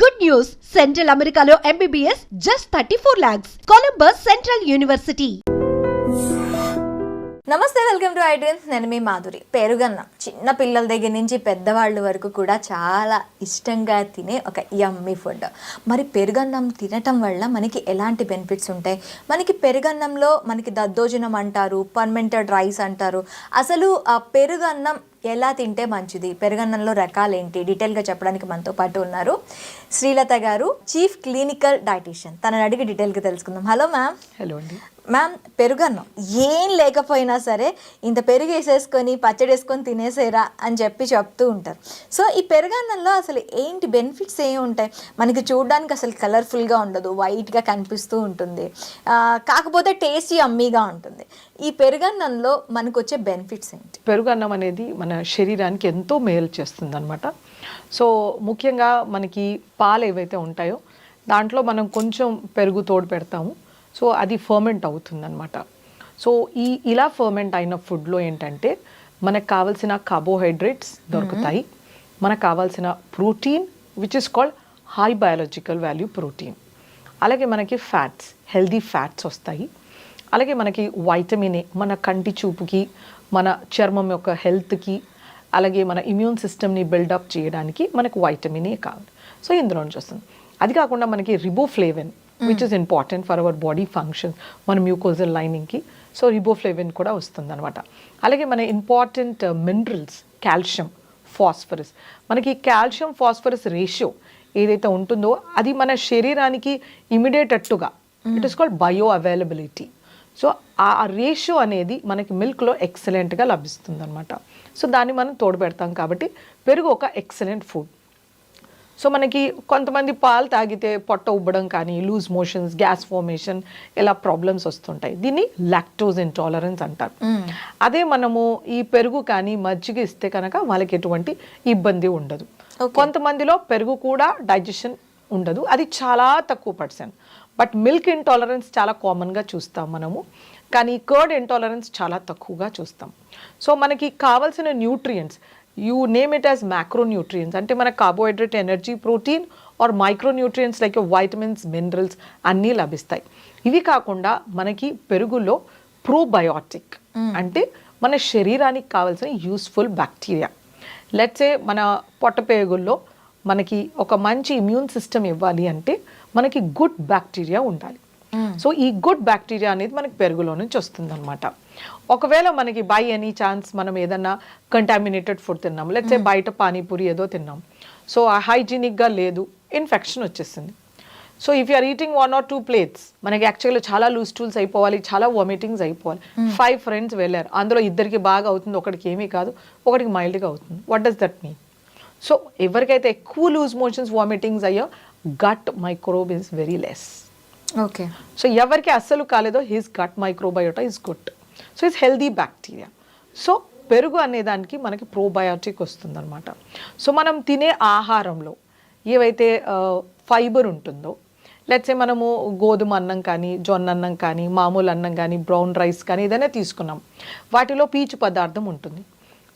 Good news! Central Americano MBBS just 34 lakhs. Columbus Central University. నమస్తే, welcome to iDreams. నేను మీ మాధురి. పెరుగన్నం చిన్న పిల్లల దగ్గర నుంచి పెద్దవాళ్ళ వరకు కూడా చాలా ఇష్టంగా తినే ఒక యమ్మీ ఫుడ్. మరి పెరుగన్నం తినటం వల్ల మనకి ఎలాంటి బెనిఫిట్స్ ఉంటాయి? మనకి పెరుగన్నంలో మనకి దద్దోజనం అంటారు, ఫర్మెంటెడ్ రైస్ అంటారు. అసలు ఆ పెరుగన్నం ఎలా తింటే మంచిది, పెరుగన్నంలో రకాలేంటి, డీటెయిల్గా చెప్పడానికి మనతో పాటు ఉన్నారు శ్రీలత గారు, చీఫ్ క్లినికల్ డైటీషియన్. తనని అడిగి డీటెయిల్గా తెలుసుకుందాం. Hello ma'am. హలో అండి మ్యామ్, పెరుగన్నం ఏం లేకపోయినా సరే ఇంత పెరుగు వేసేసుకొని పచ్చడి వేసుకొని తినేసేరా అని చెప్తూ ఉంటారు. సో ఈ పెరుగన్నంలో అసలు ఏంటి బెనిఫిట్స్ ఏమి ఉంటాయి? మనకి చూడడానికి అసలు కలర్ఫుల్గా ఉండదు, వైట్గా కనిపిస్తూ ఉంటుంది, కాకపోతే టేస్టీ అమ్మీగా ఉంటుంది. ఈ పెరుగన్నంలో మనకు వచ్చే బెనిఫిట్స్ ఏంటి? పెరుగన్నం అనేది మన శరీరానికి ఎంతో మేలు చేస్తుంది అనమాట. సో ముఖ్యంగా మనకి పాలు ఏవైతే ఉంటాయో దాంట్లో మనం కొంచెం పెరుగు తోడు పెడతాము. సో అది ఫర్మెంట్ అవుతుందన్నమాట. సో ఇలా ఫర్మెంట్ అయిన ఫుడ్లో ఏంటంటే మనకు కావాల్సిన కార్బోహైడ్రేట్స్ దొరుకుతాయి, మనకు కావాల్సిన protein which is called high biological value protein, అలాగే మనకి ఫ్యాట్స్, హెల్దీ ఫ్యాట్స్ వస్తాయి, అలాగే మనకి వైటమిన్ ఏ మన కంటి చూపుకి, మన చర్మం యొక్క హెల్త్కి, అలాగే మన ఇమ్యూన్ సిస్టమ్ని బిల్డప్ చేయడానికి మనకు వైటమిన్ ఏ కావాలి. సో ఇందులో నుంచి వస్తుంది. అది కాకుండా మనకి riboflavin which is important for our body functions, మన మ్యూకోజల్ లైనింగ్కి. సో రిబోఫ్లేవిన్ కూడా వస్తుంది అనమాట. అలాగే మన ఇంపార్టెంట్ మినరల్స్ కాల్షియం, ఫాస్ఫరస్. మనకి కాల్షియం ఫాస్ఫరస్ రేషియో ఏదైతే ఉంటుందో అది మన శరీరానికి ఇమిడియేటట్టుగా it is called bioavailability. So ఆ రేషియో అనేది మనకి మిల్క్లో ఎక్సలెంట్గా లభిస్తుంది అనమాట. సో దాన్ని మనం తోడు పెడతాం కాబట్టి పెరుగు ఒక ఎక్సలెంట్ ఫుడ్. సో మనకి కొంతమంది పాలు తాగితే పొట్ట ఉబ్బడం కానీ, లూజ్ మోషన్స్, గ్యాస్ ఫార్మేషన్ ఇలా ప్రాబ్లమ్స్ వస్తుంటాయి. దీన్ని లాక్టోజ్ ఇంటాలరెన్స్ అంటారు. అదే మనము ఈ పెరుగు కానీ మజ్జిగ ఇస్తే కనుక వాళ్ళకి ఎటువంటి ఇబ్బంది ఉండదు. కొంతమందిలో పెరుగు కూడా డైజెషన్ ఉండదు, అది చాలా తక్కువ %. బట్ మిల్క్ ఇంటాలరెన్స్ చాలా కామన్గా చూస్తాం మనము, కానీ కర్డ్ ఇంటాలరెన్స్ చాలా తక్కువగా చూస్తాం. సో మనకి కావాల్సిన nutrients, you name it as macronutrients, అంటే మన carbohydrate, energy, protein or micronutrients like vitamins, minerals అన్నీ లభిస్తాయి. ఇవి కాకుండా మనకి పెరుగులో ప్రోబయోటిక్ అంటే మన శరీరానికి కావాల్సిన యూస్ఫుల్ బ్యాక్టీరియా. లెట్సే మన పొట్ట పేగుల్లో మనకి ఒక మంచి ఇమ్యూన్ సిస్టమ్ ఇవ్వాలి అంటే మనకి గుడ్ బ్యాక్టీరియా ఉండాలి. సో ఈ గుడ్ బ్యాక్టీరియా అనేది మనకి పెరుగులో నుంచి వస్తుంది అనమాట. ఒకవేళ మనకి బై ఎనీ ఛాన్స్ మనం ఏదన్నా కంటామినేటెడ్ ఫుడ్ తిన్నాం, లేకపోతే బయట పానీపూరి ఏదో తిన్నాం, సో ఆ హైజీనిక్గా లేదు, ఇన్ఫెక్షన్ వచ్చేసింది. So if you're eating 1 or 2 plates, మనకి యాక్చువల్గా చాలా లూజ్ స్టూల్స్ అయిపోవాలి, చాలా వామిటింగ్స్ అయిపోవాలి. 5 friends వెళ్ళారు, అందులో ఇద్దరికి బాగా అవుతుంది, ఒకటికి ఏమీ కాదు, ఒకటికి మైల్డ్గా అవుతుంది. What does that mean? So ఎవరికైతే ఎక్కువ లూజ్ మోషన్స్, వామిటింగ్స్ అయ్యో gut microbe is very less. Okay. So ఎవరికి అస్సలు కాలేదో his gut microbiota is good. So it's healthy bacteria. So పెరుగు అనేదానికి మనకి ప్రోబయోటిక్ వస్తుందన్నమాట. సో మనం తినే ఆహారంలో ఏవైతే ఫైబర్ ఉంటుందో, లెట్సే మనము గోధుమ అన్నం కానీ, జొన్న అన్నం కానీ, మామూలు అన్నం కానీ, బ్రౌన్ రైస్ కానీ ఏదైనా తీసుకున్నాం, వాటిలో పీచు పదార్థం ఉంటుంది.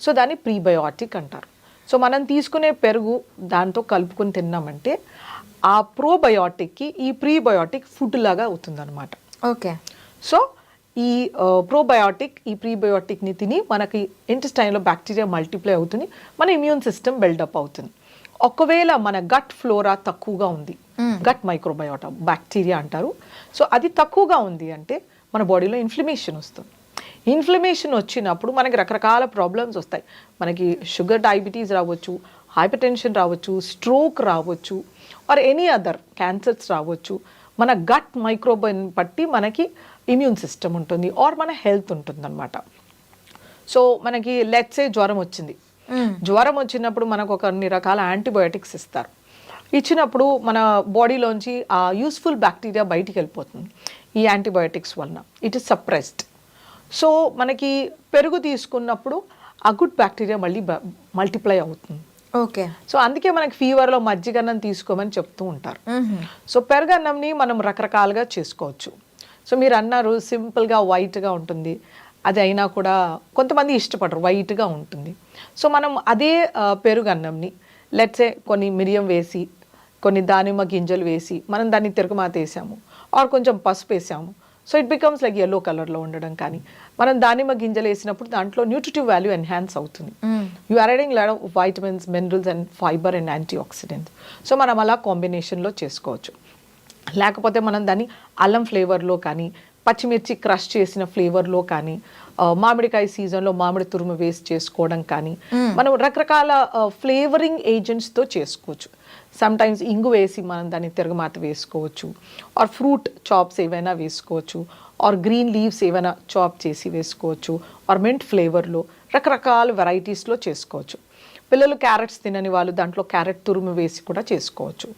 సో దాన్ని ప్రీబయోటిక్ అంటారు. సో మనం తీసుకునే పెరుగు దాంతో కలుపుకొని తిన్నామంటే ఆ ప్రోబయోటిక్కి ఈ ప్రీబయోటిక్ ఫుడ్ లాగా అవుతుందన్నమాట. ఓకే. సో ఈ ప్రోబయోటిక్ ఈ ప్రీబయోటిక్ని తిని మనకి ఇంటెస్టైన్లో బ్యాక్టీరియా మల్టిప్లై అవుతుంది, మన ఇమ్యూన్ సిస్టమ్ బిల్డప్ అవుతుంది. ఒకవేళ మన గట్ ఫ్లోరా తక్కువగా ఉంది, గట్ మైక్రోబయోటా బ్యాక్టీరియా అంటారు, సో అది తక్కువగా ఉంది అంటే మన బాడీలో ఇన్ఫ్లమేషన్ వస్తుంది. ఇన్ఫ్లమేషన్ వచ్చినప్పుడు మనకి రకరకాల ప్రాబ్లమ్స్ వస్తాయి. మనకి షుగర్, డయాబెటీస్ రావచ్చు, హైపర్ టెన్షన్ రావచ్చు, స్ట్రోక్ రావచ్చు, ఆర్ ఎనీ అదర్ క్యాన్సర్స్ రావచ్చు. మన గట్ మైక్రోబయోని బట్టి మనకి ఇమ్యూన్ సిస్టమ్ ఉంటుంది ఆర్ మన హెల్త్ ఉంటుంది అనమాట. సో మనకి లెట్సే జ్వరం వచ్చింది, జ్వరం వచ్చినప్పుడు మనకు ఒక అన్ని రకాల యాంటీబయోటిక్స్ ఇస్తారు. ఇచ్చినప్పుడు మన బాడీలోంచి ఆ యూస్ఫుల్ బ్యాక్టీరియా బయటికి వెళ్ళిపోతుంది ఈ యాంటీబయోటిక్స్ వలన, ఇట్ ఈస్ సప్రెస్డ్. సో మనకి పెరుగు తీసుకున్నప్పుడు ఆ గుడ్ బ్యాక్టీరియా మళ్ళీ మల్టిప్లై అవుతుంది. ఓకే. సో అందుకే మనకి ఫీవర్లో మజ్జిగన్నం తీసుకోమని చెప్తూ ఉంటారు. సో పెరుగన్నంని మనం రకరకాలుగా చేసుకోవచ్చు. సో మీరు అన్నారు సింపుల్గా వైట్గా ఉంటుంది, అది అయినా కూడా కొంతమంది ఇష్టపడరు, వైట్గా ఉంటుంది. సో మనం అదే పెరుగన్నంని లెట్సే కొన్ని మిరియం వేసి కొన్ని దానిమ్మ గింజలు వేసి మనం దాన్ని తిరగమాత వేసాము ఆర్ కొంచెం పసుపు వేసాము, so it becomes like yellow కలర్లో ఉండడం. కానీ మనం దానిమ్మ గింజలు వేసినప్పుడు దాంట్లో న్యూట్రిటివ్ వాల్యూ ఎన్హాన్స్ అవుతుంది. You are adding lot of vitamins, minerals and fibre and antioxidants. So మనం అలా కాంబినేషన్లో చేసుకోవచ్చు. లేకపోతే మనం దాన్ని అల్లం ఫ్లేవర్లో కానీ, పచ్చిమిర్చి క్రష్ చేసిన ఫ్లేవర్లో కానీ, మామిడికాయ సీజన్లో మామిడి తురుము వేసి చేసుకోవడం కానీ, మనం రకరకాల ఫ్లేవరింగ్ ఏజెంట్స్తో చేసుకోవచ్చు. సమ్ టైమ్స్ ఇంగు వేసి మనం దాన్ని తిరగమాత వేసుకోవచ్చు, ఆర్ ఫ్రూట్ చాప్స్ ఏవైనా వేసుకోవచ్చు, ఆర్ గ్రీన్ లీవ్స్ ఏవైనా చాప్ చేసి వేసుకోవచ్చు, ఆర్ మింట్ ఫ్లేవర్లో రకరకాల వెరైటీస్లో చేసుకోవచ్చు. పిల్లలు క్యారెట్స్ తినని వాళ్ళు దాంట్లో క్యారెట్ తురుము వేసి కూడా చేసుకోవచ్చు.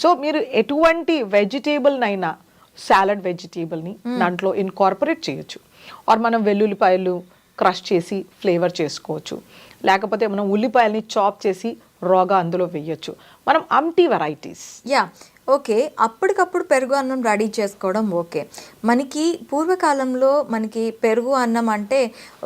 సో మీరు ఎటువంటి వెజిటేబుల్నైనా, సాలడ్ వెజిటేబుల్ని దాంట్లో ఇన్కార్పొరేట్ చేయొచ్చు. ఆర్ మనం వెల్లుల్లిపాయలు క్రష్ చేసి ఫ్లేవర్ చేసుకోవచ్చు, లేకపోతే మనం ఉల్లిపాయల్ని చాప్ చేసి రాగా అందులో వేయచ్చు. మనం అంటీ వెరైటీస్. Yeah, okay. అప్పటికప్పుడు పెరుగు అన్నం రెడీ చేసుకోవడం ఓకే. మనకి పూర్వకాలంలో మనకి పెరుగు అన్నం అంటే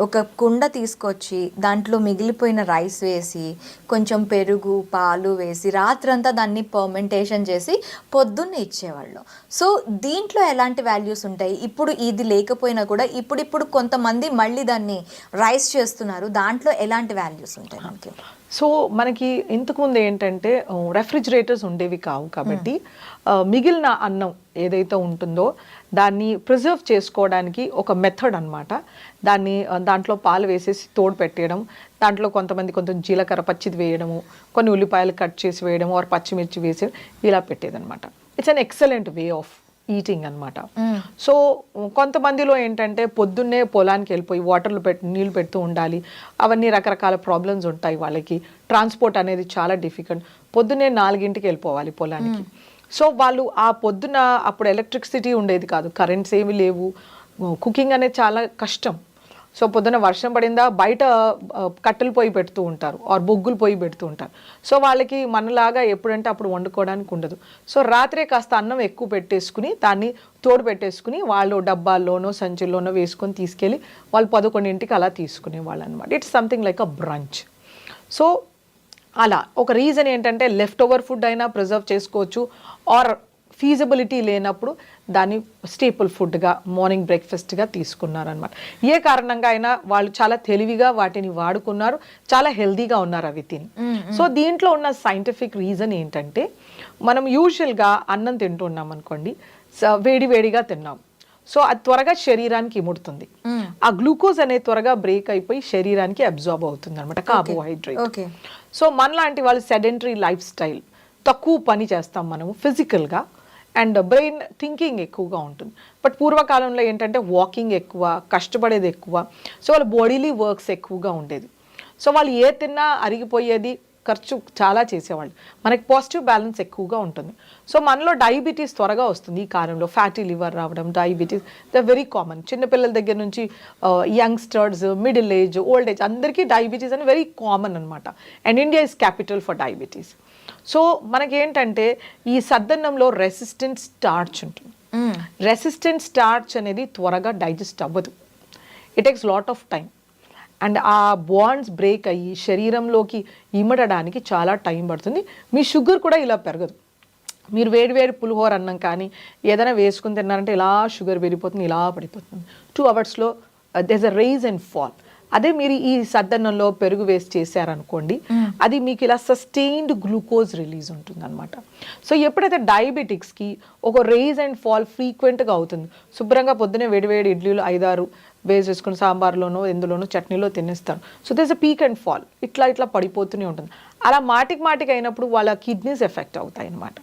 ఒక కుండ తీసుకొచ్చి దాంట్లో మిగిలిపోయిన రైస్ వేసి కొంచెం పెరుగు పాలు వేసి రాత్రంతా దాన్ని పర్మెంటేషన్ చేసి పొద్దున్నే ఇచ్చేవాళ్ళు. సో దీంట్లో ఎలాంటి వాల్యూస్ ఉంటాయి? ఇప్పుడు ఇది లేకపోయినా కూడా ఇప్పుడు కొంతమంది మళ్ళీ దాన్ని రైస్ చేస్తున్నారు, దాంట్లో ఎలాంటి వాల్యూస్ ఉంటాయి మనకి? సో మనకి ఇంతకుముందు ఏంటంటే రెఫ్రిజిరేటర్స్ ఉండేవి కావు కాబట్టి మిగిలిన అన్నం ఏదైతే ఉంటుందో దాన్ని ప్రిజర్వ్ చేసుకోవడానికి ఒక మెథడ్ అన్నమాట. దాంట్లో పాలు వేసేసి తోడు పెట్టేయడం, దాంట్లో కొంచెం జీలకర్ర పచ్చిది వేయడము, కొన్ని ఉల్లిపాయలు కట్ చేసి వేయడము, ఆర్ పచ్చిమిర్చి వేసి ఇలా పెట్టేదన్నమాట. It's an excellent way of eating అనమాట. సో కొంతమందిలో ఏంటంటే పొద్దున్నే పొలానికి వెళ్ళిపోయి వాటర్లు నీళ్ళు పెడుతూ ఉండాలి, అవన్నీ రకరకాల ప్రాబ్లమ్స్ ఉంటాయి వాళ్ళకి. ట్రాన్స్పోర్ట్ అనేది చాలా డిఫికల్ట్. పొద్దున్నే 4 వెళ్ళిపోవాలి పొలానికి. సో వాళ్ళు ఆ పొద్దున అప్పుడు ఎలక్ట్రిసిటీ ఉండేది కాదు, కరెంట్స్ ఏమి లేవు, కుకింగ్ అనేది చాలా కష్టం. సో పొద్దున వర్షం పడిందా బయట కట్టెలు పొయ్యి పెడుతూ ఉంటారు, ఆర్ బొగ్గులు పొయ్యి పెడుతూ ఉంటారు. సో వాళ్ళకి మనలాగా ఎప్పుడంటే అప్పుడు వండుకోవడానికి ఉండదు. సో రాత్రే కాస్త అన్నం ఎక్కువ పెట్టేసుకుని దాన్ని తోడు పెట్టేసుకుని వాళ్ళు డబ్బాల్లోనో సంచుల్లోనో వేసుకొని తీసుకెళ్ళి వాళ్ళు 11 అలా తీసుకునేవాళ్ళు అనమాట. It's something like a branch. So అలా ఒక రీజన్ ఏంటంటే లెఫ్ట్ ఓవర్ ఫుడ్ అయినా ప్రిజర్వ్ చేసుకోవచ్చు, ఆర్ ఫీజిబిలిటీ లేనప్పుడు దాన్ని స్టేపుల్ ఫుడ్గా మార్నింగ్ బ్రేక్ఫాస్ట్గా తీసుకున్నారనమాట. ఏ కారణంగా అయినా వాళ్ళు చాలా తెలివిగా వాటిని వాడుకున్నారు, చాలా హెల్దీగా ఉన్నారు అవి తిని. సో దీంట్లో ఉన్న సైంటిఫిక్ రీజన్ ఏంటంటే మనం యూజువల్గా అన్నం తింటున్నాం అనుకోండి, వేడిగా తిన్నాం, సో అది త్వరగా శరీరానికి ఇముడుతుంది. ఆ గ్లూకోజ్ అనేది త్వరగా బ్రేక్ అయిపోయి శరీరానికి అబ్జార్బ్ అవుతుంది అనమాట, కార్బోహైడ్రేట్. సో మనలాంటి వాళ్ళు సెడెంటరీ లైఫ్ స్టైల్, తక్కువ పని చేస్తాం మనము ఫిజికల్గా, అండ్ బ్రెయిన్ థింకింగ్ ఎక్కువగా ఉంటుంది. బట్ పూర్వకాలంలో ఏంటంటే వాకింగ్ ఎక్కువ, కష్టపడేది ఎక్కువ, సో వాళ్ళ బాడీలీ వర్క్స్ ఎక్కువగా ఉండేది. సో వాళ్ళు ఏ తిన్నా అరిగిపోయేది, ఖర్చు చాలా చేసేవాళ్ళు. మనకి పాజిటివ్ బ్యాలెన్స్ ఎక్కువగా ఉంటుంది. సో మనలో డయాబెటీస్ త్వరగా వస్తుంది ఈ కాలంలో. ఫ్యాటీ లివర్ రావడం, డయాబెటీస్ ద వెరీ కామన్. చిన్నపిల్లల దగ్గర నుంచి youngsters, middle age, old age అందరికీ డయాబెటీస్ అని వెరీ కామన్ అనమాట. And India is capital for diabetes. So మనకేంటంటే ఈ సద్దన్నంలో రెసిస్టెంట్ స్టార్చ్ ఉంటుంది. రెసిస్టెంట్ స్టార్చ్ అనేది త్వరగా డైజెస్ట్ అవ్వదు. It takes lot of time. And ఆ బాండ్స్ బ్రేక్ అయ్యి శరీరంలోకి ఇమడడానికి చాలా టైం పడుతుంది. మీ షుగర్ కూడా ఇలా పెరగదు. మీరు వేడి పులిహోర అన్నం కానీ ఏదైనా వేసుకుని తిన్నారంటే ఇలా షుగర్ పెరిగిపోతుంది, ఇలా పడిపోతుంది. 2 అవర్స్లో there is a rise and fall. అదే మీరు ఈ సద్దన్నంలో పెరుగు వేసి చేశారనుకోండి, అది మీకు ఇలా సస్టైన్డ్ గ్లూకోజ్ రిలీజ్ ఉంటుంది అనమాట. సో ఎప్పుడైతే డయాబెటిక్స్కి ఒక రైజ్ అండ్ ఫాల్ ఫ్రీక్వెంట్గా అవుతుంది, శుభ్రంగా పొద్దునే వేడివేడి ఇడ్లీలు 5-6 వేసేసుకుని సాంబార్లోనో ఎందులోనో చట్నీలో తినేస్తారు. So there is a peak and fall, ఇట్లా పడిపోతూనే ఉంటుంది. అలా మాటికి అయినప్పుడు వాళ్ళ కిడ్నీస్ ఎఫెక్ట్ అవుతాయి అన్నమాట.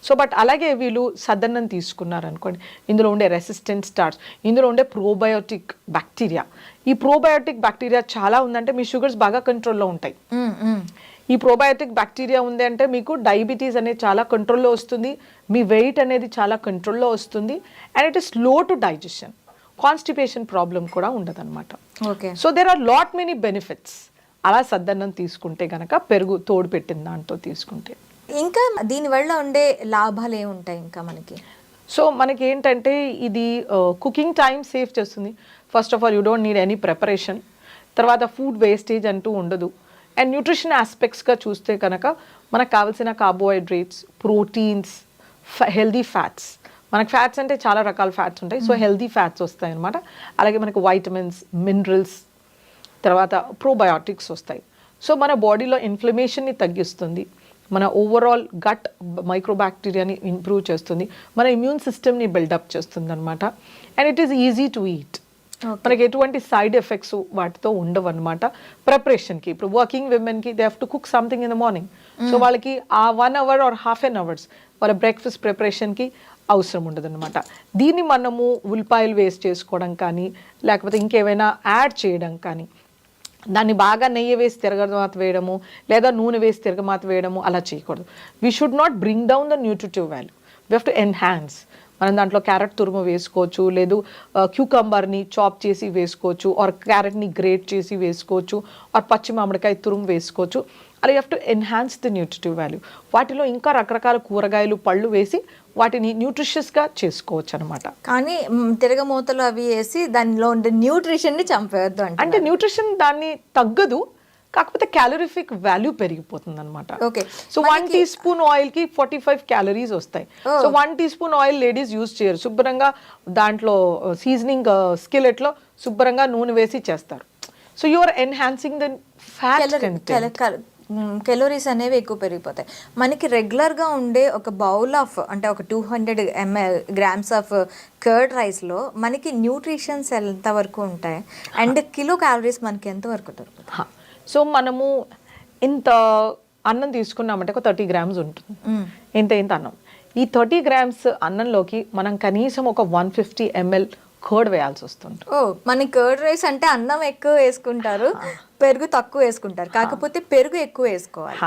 సో బట్ అలాగే వీళ్ళు సద్దన్నం తీసుకున్నారనుకోండి, ఇందులో ఉండే రెసిస్టెంట్ స్టార్చ్, ఇందులో ఉండే ప్రోబయోటిక్ బ్యాక్టీరియా. ఈ ప్రోబయోటిక్ బ్యాక్టీరియా చాలా ఉందంటే మీ షుగర్స్ బాగా కంట్రోల్లో ఉంటాయి. ఈ ప్రోబయోటిక్ బ్యాక్టీరియా ఉంది అంటే మీకు డయాబెటీస్ అనేది చాలా కంట్రోల్లో వస్తుంది, మీ వెయిట్ అనేది చాలా కంట్రోల్లో వస్తుంది, and it is slow to digestion. Constipation problem కూడా ఉండదు అనమాట. So there are lot many benefits అలా సద్దన్నం తీసుకుంటే గనక, పెరుగు తోడు పెట్టిన దాంతో తీసుకుంటే. ఇంకా దీనివల్ల ఉండే లాభాలు ఏముంటాయి ఇంకా మనకి? సో మనకి ఏంటంటే ఇది కుకింగ్ టైం సేవ్ చేస్తుంది. First of all you don't need any preparation. తర్వాత ఫుడ్ వేస్టేజ్ అంటూ ఉండదు. అండ్ న్యూట్రిషన్ ఆస్పెక్ట్స్గా చూస్తే కనుక మనకు కావాల్సిన కార్బోహైడ్రేట్స్, ప్రోటీన్స్, హెల్దీ ఫ్యాట్స్. మనకు ఫ్యాట్స్ అంటే చాలా రకాల ఫ్యాట్స్ ఉంటాయి, సో హెల్దీ ఫ్యాట్స్ వస్తాయి అనమాట. అలాగే మనకు వైటమిన్స్, మినరల్స్, తర్వాత ప్రోబయోటిక్స్ వస్తాయి. సో మన బాడీలో ఇన్ఫ్లమేషన్ని తగ్గిస్తుంది, మన ఓవరాల్ గట్ మైక్రోబ్యాక్టీరియాని ఇంప్రూవ్ చేస్తుంది, మన ఇమ్యూన్ సిస్టమ్ని బిల్డప్ చేస్తుంది అనమాట. And it is easy to eat. మనకి ఎటువంటి సైడ్ ఎఫెక్ట్స్ వాటితో ఉండవు అనమాట. ప్రిపరేషన్కి ఇప్పుడు వర్కింగ్ విమెన్కి they have to cook something in the morning, so వాళ్ళకి ఆ 1 hour or half an hour వాళ్ళ బ్రేక్ఫాస్ట్ ప్రిపరేషన్కి అవసరం ఉండదు అనమాట. దీన్ని మనము ఉల్లిపాయలు వేస్ట్ చేసుకోవడం కానీ, లేకపోతే ఇంకేమైనా యాడ్ చేయడం కానీ, దాన్ని బాగా నెయ్యి వేసి తిరగమాత వేయడము, లేదా నూనె వేసి తిరగమాత వేయడము అలా చేయకూడదు. We should not bring down the nutritive value, we have to enhance. మనం దాంట్లో క్యారెట్ తురుము వేసుకోవచ్చు, లేదు క్యూకంబర్ని చాప్ చేసి వేసుకోవచ్చు, ఆర్ క్యారెట్ని గ్రేట్ చేసి వేసుకోవచ్చు, ఆర్ పచ్చి మామిడికాయ తురుము వేసుకోవచ్చు. అలా you have to enhance the nutritive value. వాటిలో ఇంకా రకరకాల కూరగాయలు, పళ్ళు వేసి వాటిని న్యూట్రిషియస్గా చేసుకోవచ్చు అనమాట. కానీ తిరగమూతలు అవి వేసి దానిలో ఉండే న్యూట్రిషన్ని చంపేయద్దు అంటే న్యూట్రిషన్ దాన్ని తగ్గదు, కాకపోతే క్యాలరిఫిక్ వాల్యూ పెరిగిపోతుంది అనమాట. ఓకే. సో 1 teaspoon ఆయిల్కి 45 calories వస్తాయి. So 1 teaspoon oil ladies use చేయరు. శుభ్రంగా దాంట్లో సీజనింగ్ స్కిలెట్లో శుభ్రంగా నూనె వేసి చేస్తారు. So you are enhancing the fat content. Calories అనేవి ఎక్కువ పెరిగిపోతాయి. మనకి రెగ్యులర్గా ఉండే ఒక బౌల్ ఆఫ్ అంటే ఒక 200 grams ఆఫ్ కర్డ్ రైస్లో మనకి న్యూట్రిషన్స్ ఎంతవరకు ఉంటాయి అండ్ కిలో క్యాలరీస్ మనకి ఎంతవరకు దొరుకుతాయి? సో మనము ఇంత అన్నం తీసుకున్నామంటే ఒక 30 grams ఉంటుంది. ఇంత అన్నం. ఈ 30 grams అన్నంలోకి మనం కనీసం ఒక 150 ml కర్డ్ వేయాల్సి వస్తుంది. మనకి కర్డ్ రైస్ అంటే అన్నం ఎక్కువ వేసుకుంటారు, పెరుగు తక్కువ వేసుకుంటారు, కాకపోతే పెరుగు ఎక్కువ వేసుకోవాలి.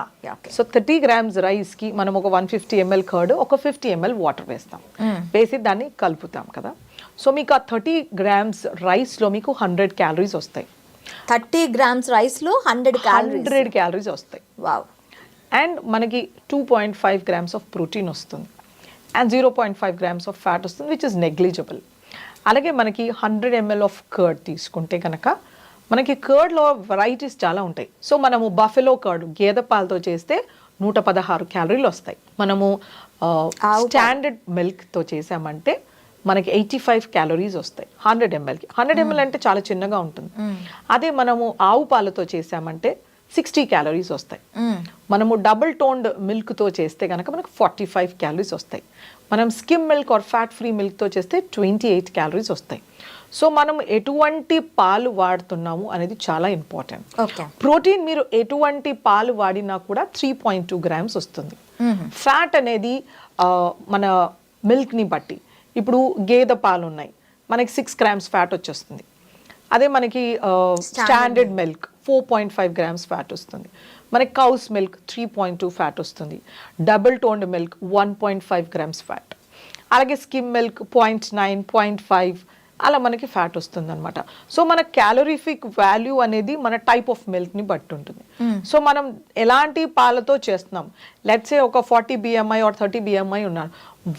సో 30 grams రైస్కి మనం ఒక 150 ml కర్డ్, ఒక 50 ml వాటర్ వేస్తాం. వేసి దాన్ని కలుపుతాం కదా. సో మీకు ఆ 30 grams రైస్లో మీకు 100 calories వస్తాయి. 30 grams రైస్లో 100 calories వస్తాయి. వావ్. అండ్ మనకి 2.5 grams ఆఫ్ ప్రోటీన్ వస్తుంది, అండ్ 0.5 grams ఆఫ్ ఫ్యాట్ వస్తుంది, విచ్ ఇస్ నెగ్లిజిబుల్. అలాగే మనకి 100 ml ఆఫ్ కర్డ్ తీసుకుంటే కనుక మనకి కర్డ్లో వెరైటీస్ చాలా ఉంటాయి. సో మనము బఫెలో కర్డ్, గేదె పాలతో చేస్తే 116 calories వస్తాయి. మనము స్టాండర్డ్ మిల్క్తో చేసామంటే మనకి 85 calories వస్తాయి 100 mlకి. 100 ml అంటే చాలా చిన్నగా ఉంటుంది. అదే మనము ఆవు పాలతో చేసామంటే 60 calories వస్తాయి. మనము డబుల్ టోన్డ్ మిల్క్తో చేస్తే కనుక మనకు 45 calories వస్తాయి. మనం skim milk or fat free మిల్క్తో చేస్తే 28 calories వస్తాయి. సో మనం ఎటువంటి పాలు వాడుతున్నాము అనేది చాలా ఇంపార్టెంట్. ప్రోటీన్ మీరు ఎటువంటి పాలు వాడినా కూడా 3.2 grams వస్తుంది. ఫ్యాట్ అనేది మన మిల్క్ని బట్టి, ఇప్పుడు గేదె పాలు ఉన్నాయి, మనకి 6 grams ఫ్యాట్ వచ్చేస్తుంది. అదే మనకి స్టాండర్డ్ మిల్క్ 4.5 grams ఫ్యాట్ వస్తుంది. మనకి కౌస్ మిల్క్ 3.2 ఫ్యాట్ వస్తుంది. Double toned milk 1.5 grams fat. అలాగే స్కిమ్ మిల్క్ 0.9, 0.5 అలా మనకి ఫ్యాట్ వస్తుంది అనమాట. సో మన క్యాలరీఫిక్ వాల్యూ అనేది మన టైప్ ఆఫ్ మిల్క్ని బట్టి ఉంటుంది. సో మనం ఎలాంటి పాలతో చేస్తున్నాం, లెట్స్ సే ఒక 40 BMI ఆర్ 30 BMI ఉన్నారు,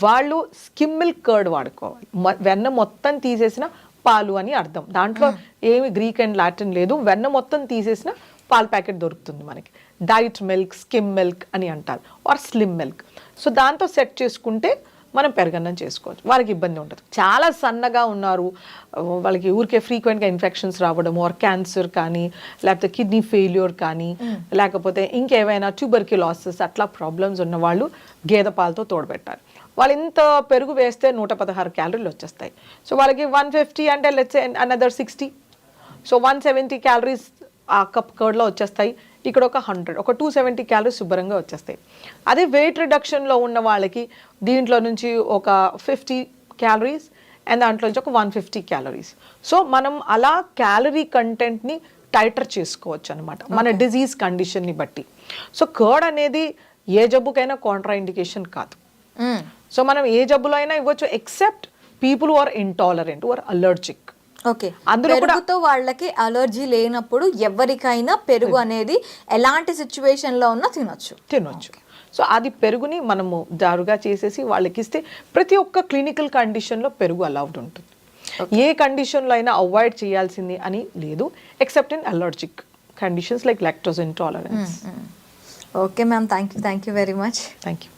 వాళ్ళు స్కిమ్ మిల్క్ కర్డ్ వాడుకోవాలి. వెన్న మొత్తం తీసేసిన పాలు అని అర్థం. దాంట్లో ఏమి గ్రీక్ అండ్ లాటిన్ లేదు, వెన్న మొత్తం తీసేసిన పాల ప్యాకెట్ దొరుకుతుంది మనకి. డైట్ మిల్క్, స్కిమ్ మిల్క్ అని అంటారు, ఆర్ స్లిమ్ మిల్క్. సో దాంతో సెట్ చేసుకుంటే మనం పెరగన్నం చేసుకోవచ్చు, వాళ్ళకి ఇబ్బంది ఉండదు. చాలా సన్నగా ఉన్నారు, వాళ్ళకి ఊరికే ఫ్రీక్వెంట్గా ఇన్ఫెక్షన్స్ రావడము, ఆర్ క్యాన్సర్ కానీ, లేకపోతే కిడ్నీ ఫెయిల్యూర్ కానీ, లేకపోతే ఇంకేమైనా ట్యూబర్క్యులోసిస్ అట్లా ప్రాబ్లమ్స్ ఉన్న వాళ్ళు గేదె పాలతో తోడబెట్టాలి. వాళ్ళు ఇంత పెరుగు వేస్తే 116 calories వచ్చేస్తాయి. సో వాళ్ళకి 150 అంటే లెట్స్ అనదర్ 60, సో 170 calories ఆ కప్ కర్డ్లో వచ్చేస్తాయి. ఇక్కడ ఒక 100, ఒక 270 calories శుభ్రంగా వచ్చేస్తాయి. అదే వెయిట్ రిడక్షన్లో ఉన్న వాళ్ళకి దీంట్లో నుంచి ఒక 50 calories అండ్ దాంట్లో నుంచి ఒక 150 calories. సో మనం అలా క్యాలరీ కంటెంట్ని టైటర్ చేసుకోవచ్చు అనమాట మన డిజీజ్ కండిషన్ని బట్టి. సో కర్డ్ అనేది ఏ జబ్బుకైనా కాంట్రా ఇండికేషన్ కాదు. సో మనం ఏ జబ్బులో అయినా ఇవ్వచ్చు, except people who are intolerant, who are allergic. Okay. పెరుగుతో వాళ్ళకి అలర్జీ లేనప్పుడు ఎవరికైనా పెరుగు అనేది ఎలాంటి సిచ్యువేషన్లో ఉన్నా తినొచ్చు. సో అది పెరుగుని మనము జారుగా చేసేసి వాళ్ళకి ఇస్తే ప్రతి ఒక్క క్లినికల్ కండిషన్లో పెరుగు అలౌడ్ ఉంటుంది. ఏ కండిషన్లో అయినా అవాయిడ్ చేయాల్సింది అని లేదు, except in allergic conditions like lactose intolerance. Okay ma'am, thank you very much. Thank you.